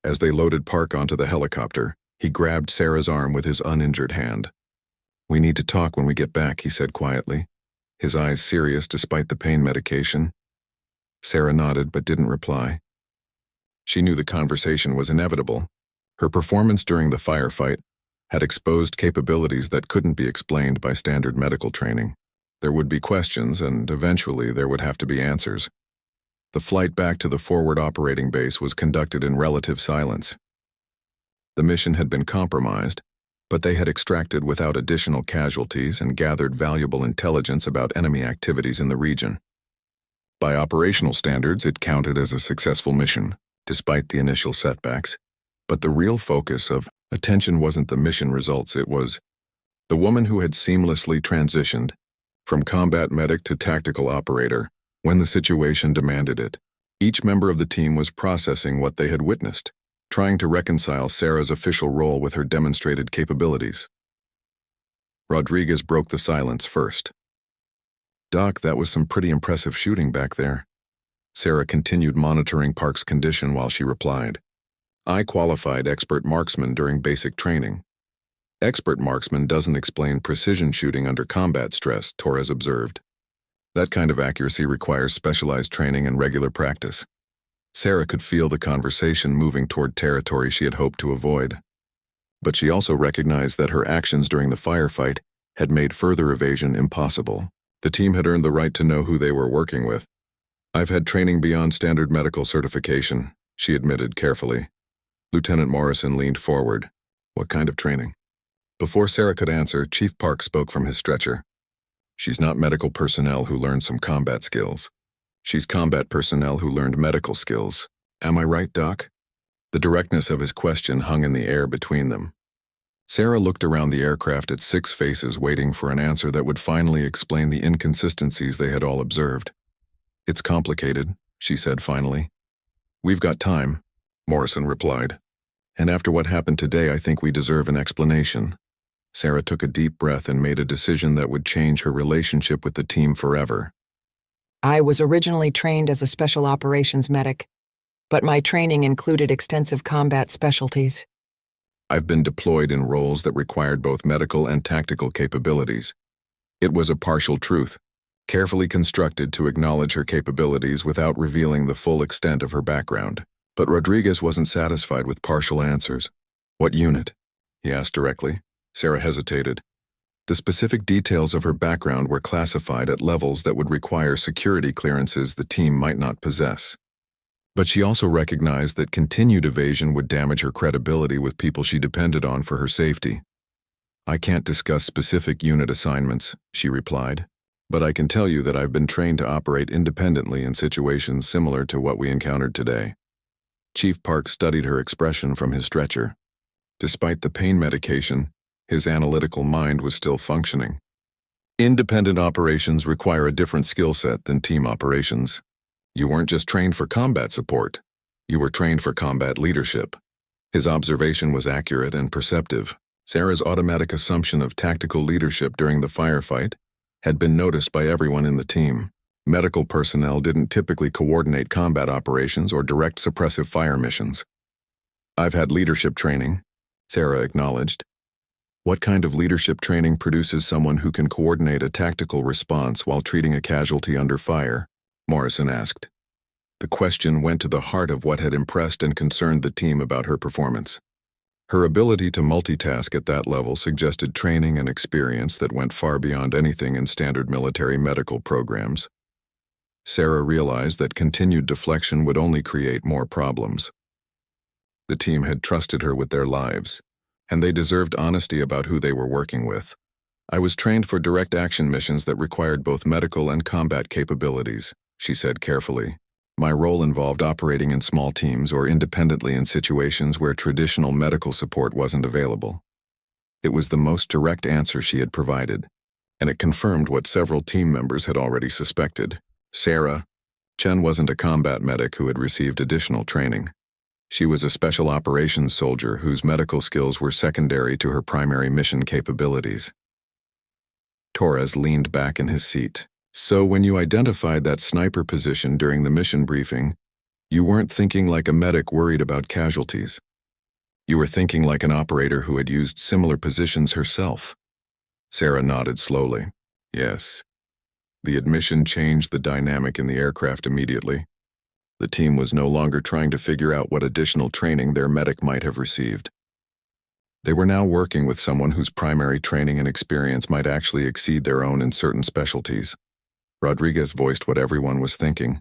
As they loaded Park onto the helicopter, he grabbed Sarah's arm with his uninjured hand. "We need to talk when we get back," he said quietly, his eyes serious despite the pain medication. Sarah nodded but didn't reply. She knew the conversation was inevitable. Her performance during the firefight had exposed capabilities that couldn't be explained by standard medical training. There would be questions, and eventually there would have to be answers. The flight back to the forward operating base was conducted in relative silence. The mission had been compromised, but they had extracted without additional casualties and gathered valuable intelligence about enemy activities in the region. By operational standards, it counted as a successful mission, despite the initial setbacks. But the real focus of attention wasn't the mission results, it was the woman who had seamlessly transitioned from combat medic to tactical operator when the situation demanded it. Each member of the team was processing what they had witnessed, trying to reconcile Sarah's official role with her demonstrated capabilities. Rodriguez broke the silence first. "Doc, that was some pretty impressive shooting back there." Sarah continued monitoring Park's condition while she replied, "I qualified expert marksman during basic training." "Expert marksman doesn't explain precision shooting under combat stress," Torres observed. "That kind of accuracy requires specialized training and regular practice." Sarah could feel the conversation moving toward territory she had hoped to avoid. But she also recognized that her actions during the firefight had made further evasion impossible. The team had earned the right to know who they were working with. "I've had training beyond standard medical certification," she admitted carefully. Lieutenant Morrison leaned forward. "What kind of training?" Before Sarah could answer, Chief Park spoke from his stretcher. "She's not medical personnel who learned some combat skills. She's combat personnel who learned medical skills. Am I right, Doc?" The directness of his question hung in the air between them. Sarah looked around the aircraft at 6 faces waiting for an answer that would finally explain the inconsistencies they had all observed. "It's complicated," she said finally. "We've got time," Morrison replied. "And after what happened today, I think we deserve an explanation." Sarah took a deep breath and made a decision that would change her relationship with the team forever. "I was originally trained as a special operations medic, but my training included extensive combat specialties. I've been deployed in roles that required both medical and tactical capabilities." It was a partial truth, carefully constructed to acknowledge her capabilities without revealing the full extent of her background. But Rodriguez wasn't satisfied with partial answers. "What unit?" he asked directly. Sarah hesitated. The specific details of her background were classified at levels that would require security clearances the team might not possess. But she also recognized that continued evasion would damage her credibility with people she depended on for her safety. "I can't discuss specific unit assignments," she replied, "but I can tell you that I've been trained to operate independently in situations similar to what we encountered today." Chief Park studied her expression from his stretcher. Despite the pain medication, his analytical mind was still functioning. "Independent operations require a different skill set than team operations. You weren't just trained for combat support. You were trained for combat leadership." His observation was accurate and perceptive. Sarah's automatic assumption of tactical leadership during the firefight had been noticed by everyone in the team. Medical personnel didn't typically coordinate combat operations or direct suppressive fire missions. "I've had leadership training," Sarah acknowledged. "What kind of leadership training produces someone who can coordinate a tactical response while treating a casualty under fire?" Morrison asked. The question went to the heart of what had impressed and concerned the team about her performance. Her ability to multitask at that level suggested training and experience that went far beyond anything in standard military medical programs. Sarah realized that continued deflection would only create more problems. The team had trusted her with their lives, and they deserved honesty about who they were working with. "I was trained for direct action missions that required both medical and combat capabilities," she said carefully. "My role involved operating in small teams or independently in situations where traditional medical support wasn't available." It was the most direct answer she had provided, and it confirmed what several team members had already suspected. Sarah, Chen wasn't a combat medic who had received additional training. She was a special operations soldier whose medical skills were secondary to her primary mission capabilities. Torres leaned back in his seat. "So when you identified that sniper position during the mission briefing, you weren't thinking like a medic worried about casualties. You were thinking like an operator who had used similar positions herself." Sarah nodded slowly. "Yes." The admission changed the dynamic in the aircraft immediately. The team was no longer trying to figure out what additional training their medic might have received. They were now working with someone whose primary training and experience might actually exceed their own in certain specialties. Rodriguez voiced what everyone was thinking.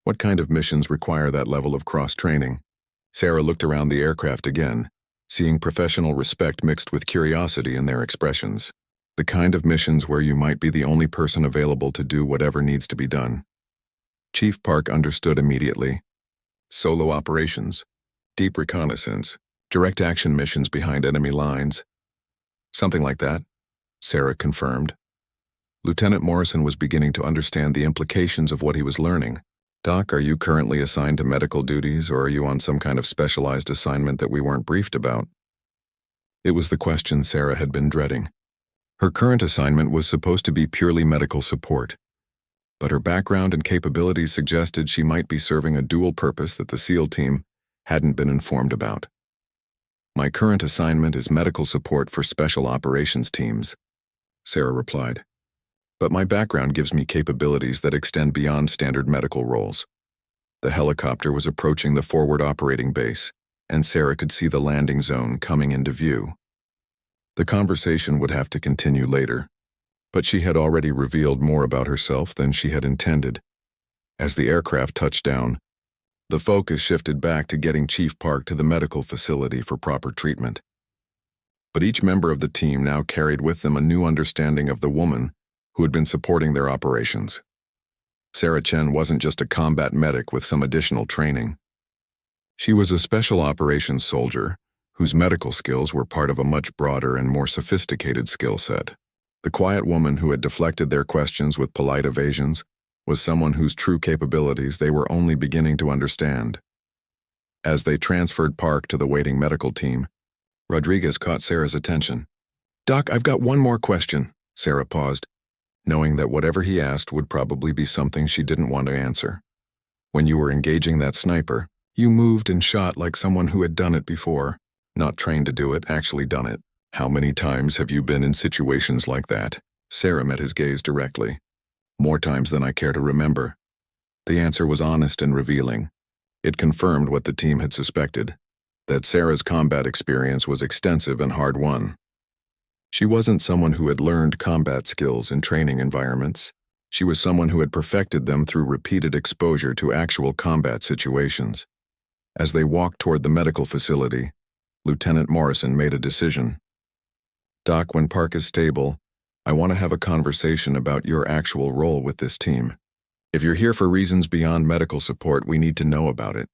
What kind of missions require that level of cross-training? Sarah looked around the aircraft again, seeing professional respect mixed with curiosity in their expressions. The kind of missions where you might be the only person available to do whatever needs to be done. Chief Park understood immediately. Solo operations, deep reconnaissance, direct action missions behind enemy lines. Something like that, Sarah confirmed. Lieutenant Morrison was beginning to understand the implications of what he was learning. "Doc, are you currently assigned to medical duties, or are you on some kind of specialized assignment that we weren't briefed about?" It was the question Sarah had been dreading. Her current assignment was supposed to be purely medical support, but her background and capabilities suggested she might be serving a dual purpose that the SEAL team hadn't been informed about. "My current assignment is medical support for special operations teams," Sarah replied. "But my background gives me capabilities that extend beyond standard medical roles." The helicopter was approaching the forward operating base, and Sarah could see the landing zone coming into view. The conversation would have to continue later, but she had already revealed more about herself than she had intended. As the aircraft touched down, the focus shifted back to getting Chief Park to the medical facility for proper treatment. But each member of the team now carried with them a new understanding of the woman who had been supporting their operations. Sarah Chen wasn't just a combat medic with some additional training. She was a special operations soldier whose medical skills were part of a much broader and more sophisticated skill set. The quiet woman who had deflected their questions with polite evasions was someone whose true capabilities they were only beginning to understand. As they transferred Park to the waiting medical team, Rodriguez caught Sarah's attention. "Doc, I've got one more question." Sarah paused, knowing that whatever he asked would probably be something she didn't want to answer. "When you were engaging that sniper, you moved and shot like someone who had done it before. Not trained to do it, actually done it. How many times have you been in situations like that?" Sarah met his gaze directly. "More times than I care to remember." The answer was honest and revealing. It confirmed what the team had suspected, that Sarah's combat experience was extensive and hard-won. She wasn't someone who had learned combat skills in training environments. She was someone who had perfected them through repeated exposure to actual combat situations. As they walked toward the medical facility, Lieutenant Morrison made a decision. "Doc, when Park is stable, I want to have a conversation about your actual role with this team. If you're here for reasons beyond medical support, we need to know about it."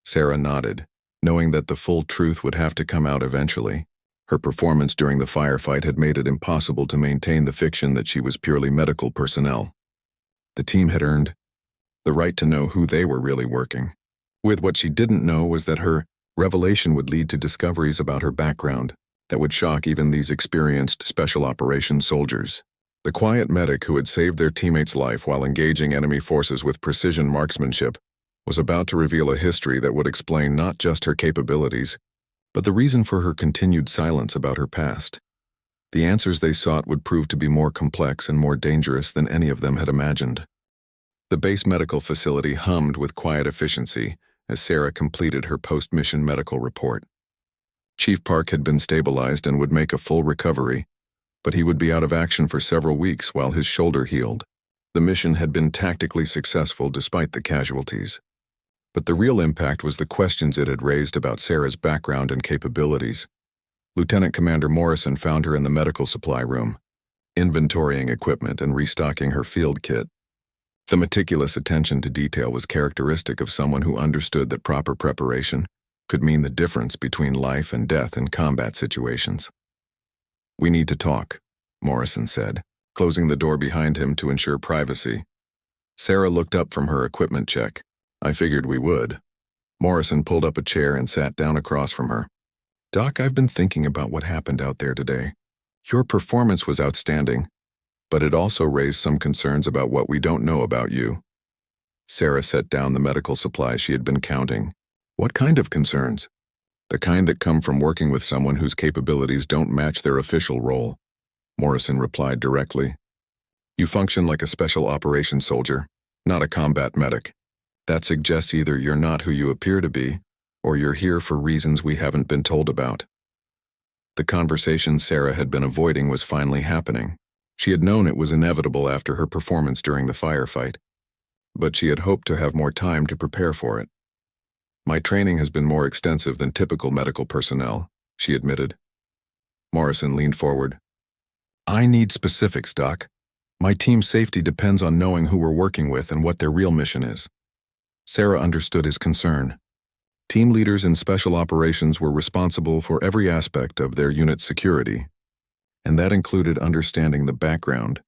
Sarah nodded, knowing that the full truth would have to come out eventually. Her performance during the firefight had made it impossible to maintain the fiction that she was purely medical personnel. The team had earned the right to know who they were really working with. What she didn't know was that her revelation would lead to discoveries about her background that would shock even these experienced special operations soldiers. The quiet medic who had saved their teammate's life while engaging enemy forces with precision marksmanship was about to reveal a history that would explain not just her capabilities, but the reason for her continued silence about her past. The answers they sought would prove to be more complex and more dangerous than any of them had imagined. The base medical facility hummed with quiet efficiency as Sarah completed her post-mission medical report. Chief Park had been stabilized and would make a full recovery, but he would be out of action for several weeks while his shoulder healed. The mission had been tactically successful despite the casualties. But the real impact was the questions it had raised about Sarah's background and capabilities. Lieutenant Commander Morrison found her in the medical supply room, inventorying equipment and restocking her field kit. The meticulous attention to detail was characteristic of someone who understood that proper preparation could mean the difference between life and death in combat situations. "We need to talk," Morrison said, closing the door behind him to ensure privacy. Sarah looked up from her equipment check. "I figured we would." Morrison pulled up a chair and sat down across from her. "Doc, I've been thinking about what happened out there today. Your performance was outstanding, but it also raised some concerns about what we don't know about you." Sarah set down the medical supplies she had been counting. "What kind of concerns?" "The kind that come from working with someone whose capabilities don't match their official role," Morrison replied directly. "You function like a special operations soldier, not a combat medic. That suggests either you're not who you appear to be, or you're here for reasons we haven't been told about." The conversation Sarah had been avoiding was finally happening. She had known it was inevitable after her performance during the firefight, but she had hoped to have more time to prepare for it. "My training has been more extensive than typical medical personnel," she admitted. Morrison leaned forward. "I need specifics, Doc. My team's safety depends on knowing who we're working with and what their real mission is." Sarah understood his concern. Team leaders in special operations were responsible for every aspect of their unit's security, and that included understanding the background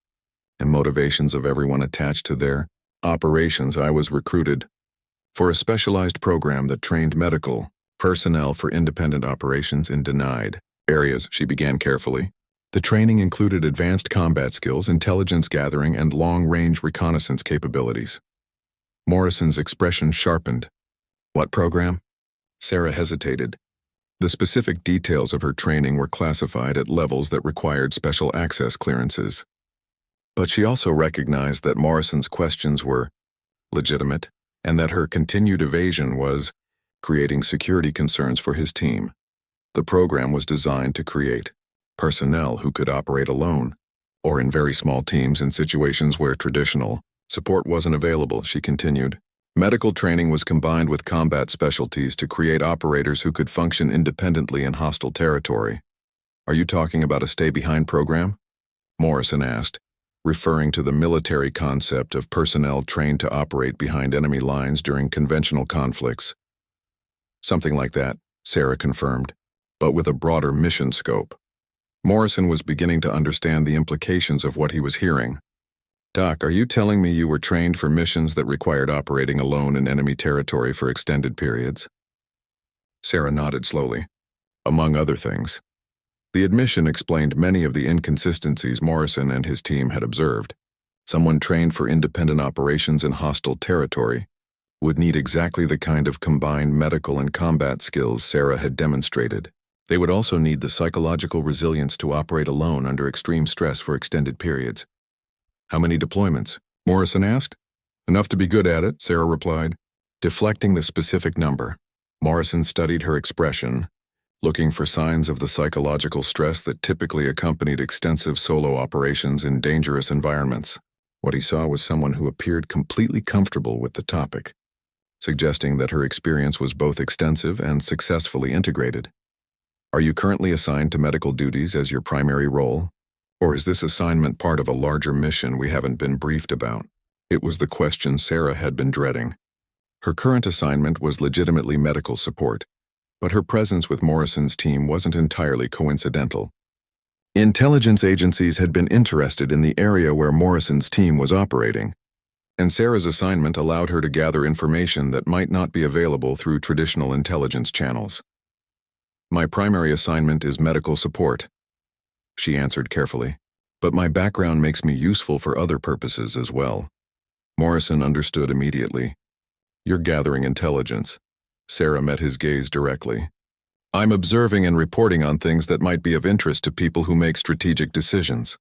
and motivations of everyone attached to their operations. "I was recruited for a specialized program that trained medical personnel for independent operations in denied areas," she began carefully. "The training included advanced combat skills, intelligence gathering, and long-range reconnaissance capabilities." Morrison's expression sharpened. "What program?" Sarah hesitated. The specific details of her training were classified at levels that required special access clearances. But she also recognized that Morrison's questions were legitimate, and that her continued evasion was creating security concerns for his team. The program was designed to create personnel who could operate alone, or in very small teams in situations where traditional support wasn't available, she continued. Medical training was combined with combat specialties to create operators who could function independently in hostile territory. "Are you talking about a stay-behind program?" Morrison asked, referring to the military concept of personnel trained to operate behind enemy lines during conventional conflicts. "Something like that," Sarah confirmed, "but with a broader mission scope." Morrison was beginning to understand the implications of what he was hearing. "Doc, are you telling me you were trained for missions that required operating alone in enemy territory for extended periods?" Sarah nodded slowly. "Among other things." The admission explained many of the inconsistencies Morrison and his team had observed. Someone trained for independent operations in hostile territory would need exactly the kind of combined medical and combat skills Sarah had demonstrated. They would also need the psychological resilience to operate alone under extreme stress for extended periods. "How many deployments?" Morrison asked. "Enough to be good at it," Sarah replied, deflecting the specific number. Morrison studied her expression, looking for signs of the psychological stress that typically accompanied extensive solo operations in dangerous environments. What he saw was someone who appeared completely comfortable with the topic, suggesting that her experience was both extensive and successfully integrated. "Are you currently assigned to medical duties as your primary role? Or is this assignment part of a larger mission we haven't been briefed about?" It was the question Sarah had been dreading. Her current assignment was legitimately medical support, but her presence with Morrison's team wasn't entirely coincidental. Intelligence agencies had been interested in the area where Morrison's team was operating, and Sarah's assignment allowed her to gather information that might not be available through traditional intelligence channels. "My primary assignment is medical support," she answered carefully. But my background makes me useful for other purposes as well. Morrison understood immediately. You're gathering intelligence. Sarah met his gaze directly. I'm observing and reporting on things that might be of interest to people who make strategic decisions.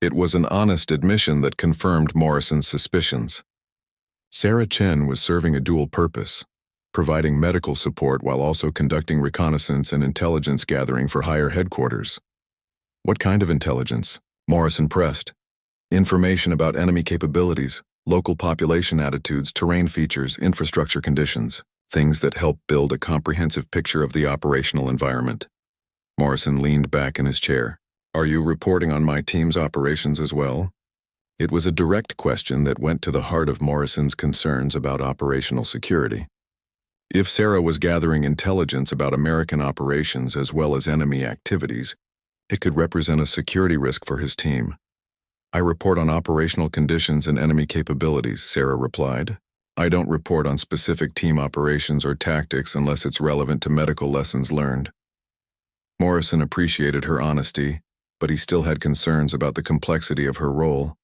It was an honest admission that confirmed Morrison's suspicions. Sarah Chen was serving a dual purpose, providing medical support while also conducting reconnaissance and intelligence gathering for higher headquarters. What kind of intelligence? Morrison pressed. Information about enemy capabilities, local population attitudes, terrain features, infrastructure conditions, things that help build a comprehensive picture of the operational environment. Morrison leaned back in his chair. Are you reporting on my team's operations as well? It was a direct question that went to the heart of Morrison's concerns about operational security. If Sarah was gathering intelligence about American operations as well as enemy activities, it could represent a security risk for his team. I report on operational conditions and enemy capabilities, Sarah replied. I don't report on specific team operations or tactics unless it's relevant to medical lessons learned. Morrison appreciated her honesty, but he still had concerns about the complexity of her role.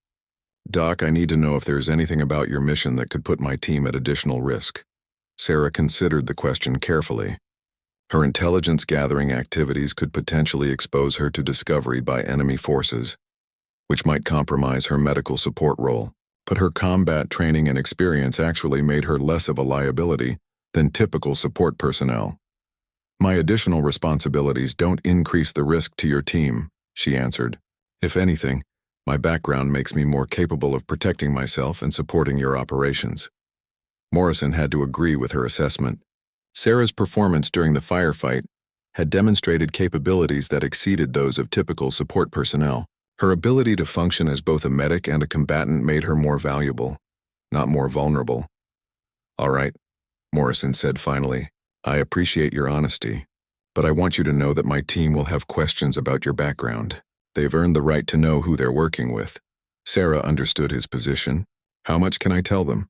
Doc, I need to know if there's anything about your mission that could put my team at additional risk. Sarah considered the question carefully. Her intelligence gathering activities could potentially expose her to discovery by enemy forces, which might compromise her medical support role. But her combat training and experience actually made her less of a liability than typical support personnel. My additional responsibilities don't increase the risk to your team, she answered. If anything, my background makes me more capable of protecting myself and supporting your operations. Morrison had to agree with her assessment. Sarah's performance during the firefight had demonstrated capabilities that exceeded those of typical support personnel. Her ability to function as both a medic and a combatant made her more valuable, not more vulnerable. All right, Morrison said finally. I appreciate your honesty, but I want you to know that my team will have questions about your background. They've earned the right to know who they're working with. Sarah understood his position. How much can I tell them?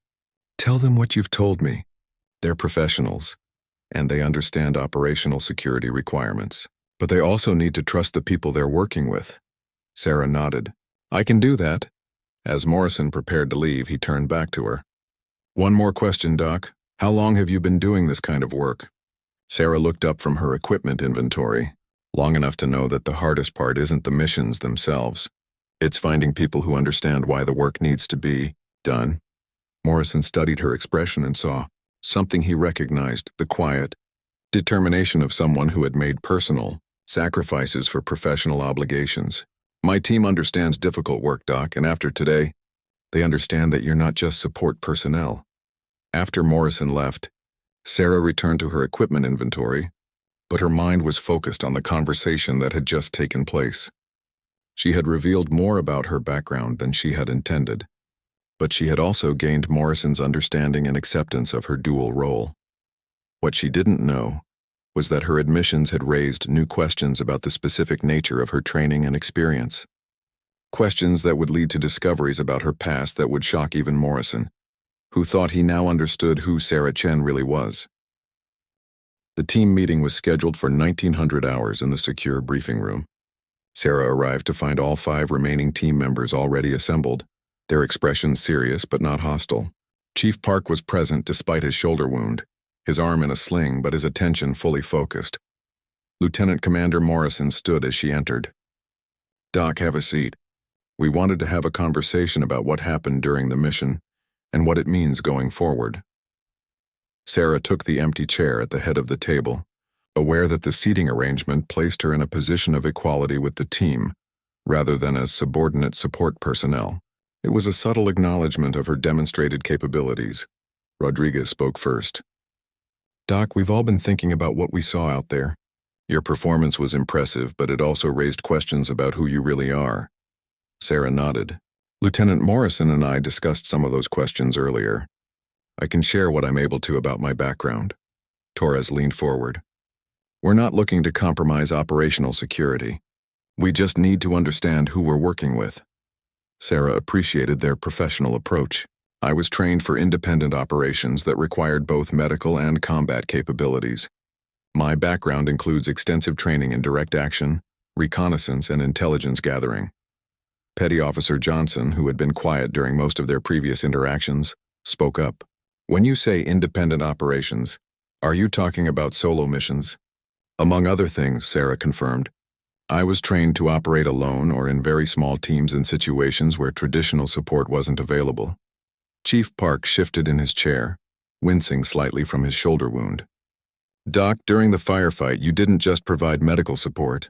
Tell them what you've told me. They're professionals, and they understand operational security requirements. But they also need to trust the people they're working with. Sarah nodded. I can do that. As Morrison prepared to leave, he turned back to her. One more question, Doc. How long have you been doing this kind of work? Sarah looked up from her equipment inventory, long enough to know that the hardest part isn't the missions themselves. It's finding people who understand why the work needs to be done. Morrison studied her expression and saw something he recognized, the quiet determination of someone who had made personal sacrifices for professional obligations. My team understands difficult work, Doc, and after today, they understand that you're not just support personnel. After Morrison left, Sarah returned to her equipment inventory, but her mind was focused on the conversation that had just taken place. She had revealed more about her background than she had intended, but she had also gained Morrison's understanding and acceptance of her dual role. What she didn't know was that her admissions had raised new questions about the specific nature of her training and experience. Questions that would lead to discoveries about her past that would shock even Morrison, who thought he now understood who Sarah Chen really was. The team meeting was scheduled for 1900 hours in the secure briefing room. Sarah arrived to find all 5 remaining team members already assembled, their expressions serious but not hostile. Chief Park was present despite his shoulder wound, his arm in a sling but his attention fully focused. Lieutenant Commander Morrison stood as she entered. Doc, have a seat. We wanted to have a conversation about what happened during the mission and what it means going forward. Sarah took the empty chair at the head of the table, aware that the seating arrangement placed her in a position of equality with the team, rather than as subordinate support personnel. It was a subtle acknowledgement of her demonstrated capabilities. Rodriguez spoke first. Doc, we've all been thinking about what we saw out there. Your performance was impressive, but it also raised questions about who you really are. Sarah nodded. Lieutenant Morrison and I discussed some of those questions earlier. I can share what I'm able to about my background. Torres leaned forward. We're not looking to compromise operational security. We just need to understand who we're working with. Sarah appreciated their professional approach. I was trained for independent operations that required both medical and combat capabilities. My background includes extensive training in direct action, reconnaissance, and intelligence gathering. Petty Officer Johnson, who had been quiet during most of their previous interactions, spoke up. When you say independent operations, are you talking about solo missions? Among other things, Sarah confirmed. I was trained to operate alone or in very small teams in situations where traditional support wasn't available. Chief Park shifted in his chair, wincing slightly from his shoulder wound. Doc, during the firefight, you didn't just provide medical support.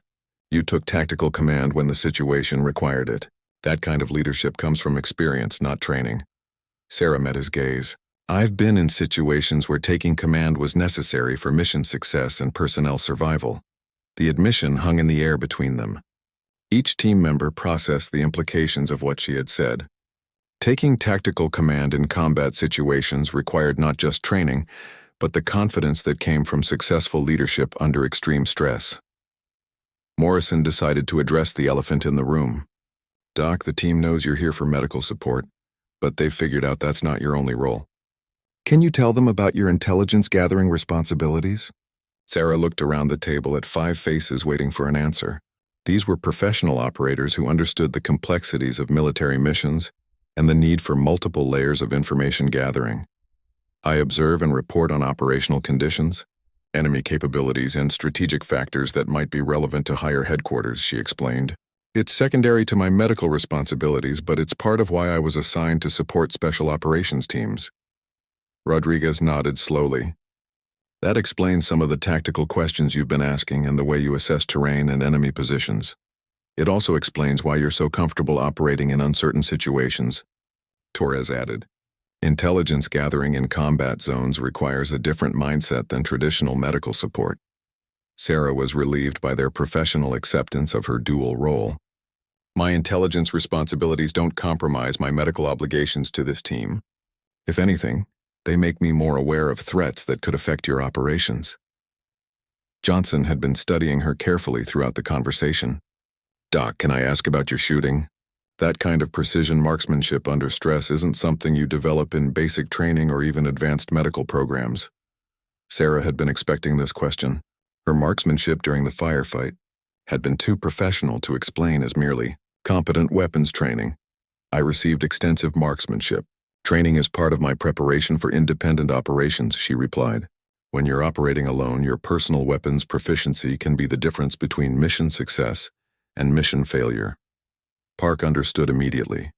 You took tactical command when the situation required it. That kind of leadership comes from experience, not training. Sarah met his gaze. I've been in situations where taking command was necessary for mission success and personnel survival. The admission hung in the air between them. Each team member processed the implications of what she had said. Taking tactical command in combat situations required not just training, but the confidence that came from successful leadership under extreme stress. Morrison decided to address the elephant in the room. Doc, the team knows you're here for medical support, but they've figured out that's not your only role. Can you tell them about your intelligence-gathering responsibilities? Sarah looked around the table at 5 faces waiting for an answer. These were professional operators who understood the complexities of military missions and the need for multiple layers of information gathering. I observe and report on operational conditions, enemy capabilities, and strategic factors that might be relevant to higher headquarters, she explained. It's secondary to my medical responsibilities, but it's part of why I was assigned to support special operations teams. Rodriguez nodded slowly. That explains some of the tactical questions you've been asking and the way you assess terrain and enemy positions. It also explains why you're so comfortable operating in uncertain situations, Torres added. Intelligence gathering in combat zones requires a different mindset than traditional medical support. Sarah was relieved by their professional acceptance of her dual role. My intelligence responsibilities don't compromise my medical obligations to this team. If anything, they make me more aware of threats that could affect your operations. Johnson had been studying her carefully throughout the conversation. Doc, can I ask about your shooting? That kind of precision marksmanship under stress isn't something you develop in basic training or even advanced medical programs. Sarah had been expecting this question. Her marksmanship during the firefight had been too professional to explain as merely competent weapons training. I received extensive marksmanship. Training is part of my preparation for independent operations, she replied. When you're operating alone, your personal weapons proficiency can be the difference between mission success and mission failure. Park understood immediately.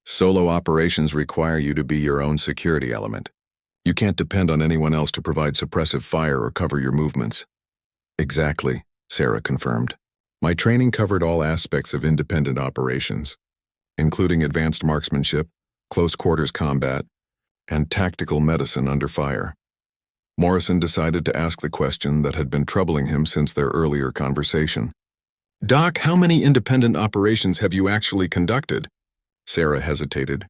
Solo operations require you to be your own security element. You can't depend on anyone else to provide suppressive fire or cover your movements. Exactly, Sarah confirmed. My training covered all aspects of independent operations, including advanced marksmanship, close quarters combat, and tactical medicine under fire. Morrison decided to ask the question that had been troubling him since their earlier conversation. Doc, how many independent operations have you actually conducted? Sarah hesitated.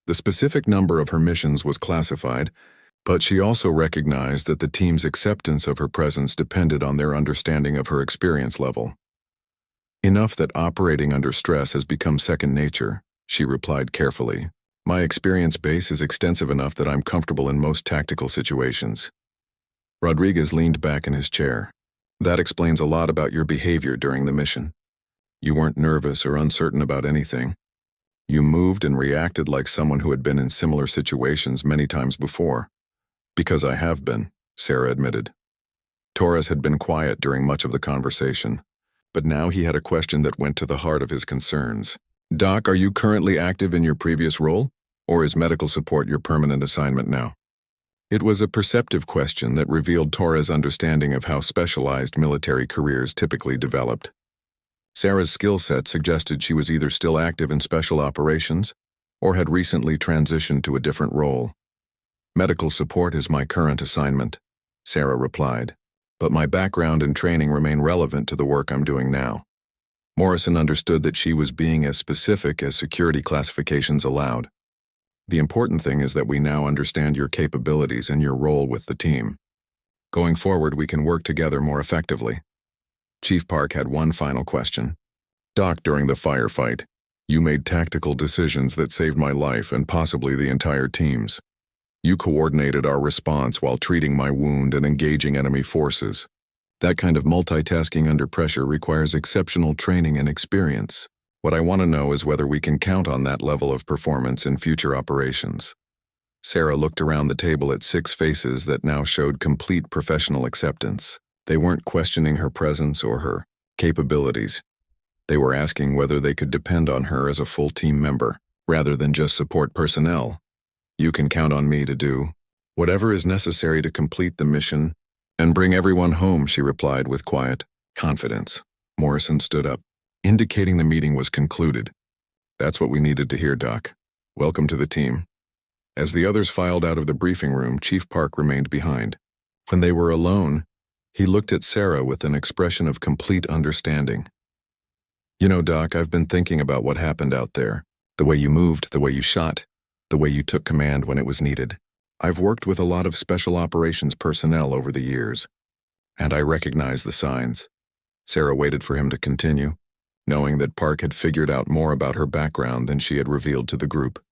The specific number of her missions was classified, but she also recognized that the team's acceptance of her presence depended on their understanding of her experience level. Enough that operating under stress has become second nature, she replied carefully. My experience base is extensive enough that I'm comfortable in most tactical situations. Rodriguez leaned back in his chair. That explains a lot about your behavior during the mission. You weren't nervous or uncertain about anything. You moved and reacted like someone who had been in similar situations many times before. Because I have been, Sarah admitted. Torres had been quiet during much of the conversation, but now he had a question that went to the heart of his concerns. Doc, are you currently active in your previous role, or is medical support your permanent assignment now? It was a perceptive question that revealed Torres' understanding of how specialized military careers typically developed. Sarah's skill set suggested she was either still active in special operations or had recently transitioned to a different role. Medical support is my current assignment, Sarah replied, but my background and training remain relevant to the work I'm doing now. Morrison understood that she was being as specific as security classifications allowed. The important thing is that we now understand your capabilities and your role with the team. Going forward, we can work together more effectively. Chief Park had one final question. Doc, during the firefight, you made tactical decisions that saved my life and possibly the entire team's. You coordinated our response while treating my wound and engaging enemy forces. That kind of multitasking under pressure requires exceptional training and experience. What I want to know is whether we can count on that level of performance in future operations." Sarah looked around the table at 6 faces that now showed complete professional acceptance. They weren't questioning her presence or her capabilities. They were asking whether they could depend on her as a full team member, rather than just support personnel. "You can count on me to do whatever is necessary to complete the mission and bring everyone home," she replied with quiet confidence. Morrison stood up, indicating the meeting was concluded. "That's what we needed to hear, Doc. Welcome to the team." As the others filed out of the briefing room, Chief Park remained behind. When they were alone, he looked at Sarah with an expression of complete understanding. "You know, Doc, I've been thinking about what happened out there. The way you moved, the way you shot, the way you took command when it was needed. I've worked with a lot of special operations personnel over the years, and I recognize the signs." Sarah waited for him to continue, knowing that Park had figured out more about her background than she had revealed to the group.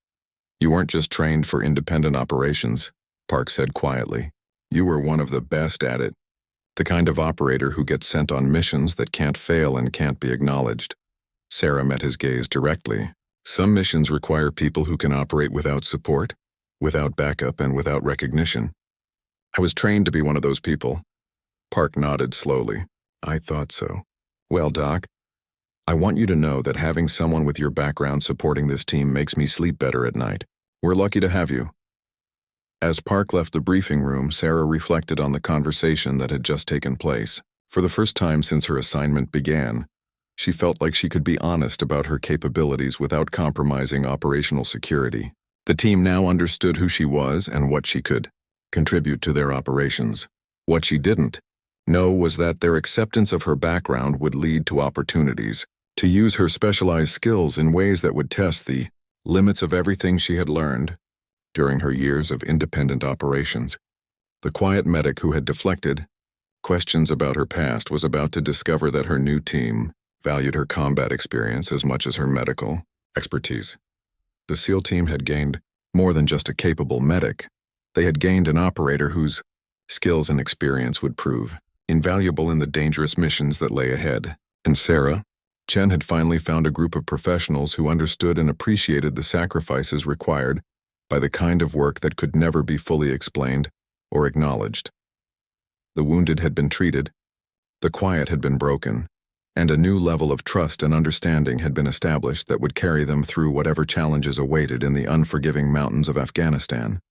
"You weren't just trained for independent operations," Park said quietly. "You were one of the best at it. The kind of operator who gets sent on missions that can't fail and can't be acknowledged." Sarah met his gaze directly. "Some missions require people who can operate without support, without backup, and without recognition. I was trained to be one of those people." Park nodded slowly. "I thought so. Well, Doc, I want you to know that having someone with your background supporting this team makes me sleep better at night. We're lucky to have you." As Park left the briefing room, Sarah reflected on the conversation that had just taken place. For the first time since her assignment began, she felt like she could be honest about her capabilities without compromising operational security. The team now understood who she was and what she could contribute to their operations. What she didn't know was that their acceptance of her background would lead to opportunities to use her specialized skills in ways that would test the limits of everything she had learned during her years of independent operations. The quiet medic who had deflected questions about her past was about to discover that her new team valued her combat experience as much as her medical expertise. The SEAL team had gained more than just a capable medic. They had gained an operator whose skills and experience would prove invaluable in the dangerous missions that lay ahead. And Sarah, Chen had finally found a group of professionals who understood and appreciated the sacrifices required by the kind of work that could never be fully explained or acknowledged. The wounded had been treated, the quiet had been broken, and a new level of trust and understanding had been established that would carry them through whatever challenges awaited in the unforgiving mountains of Afghanistan.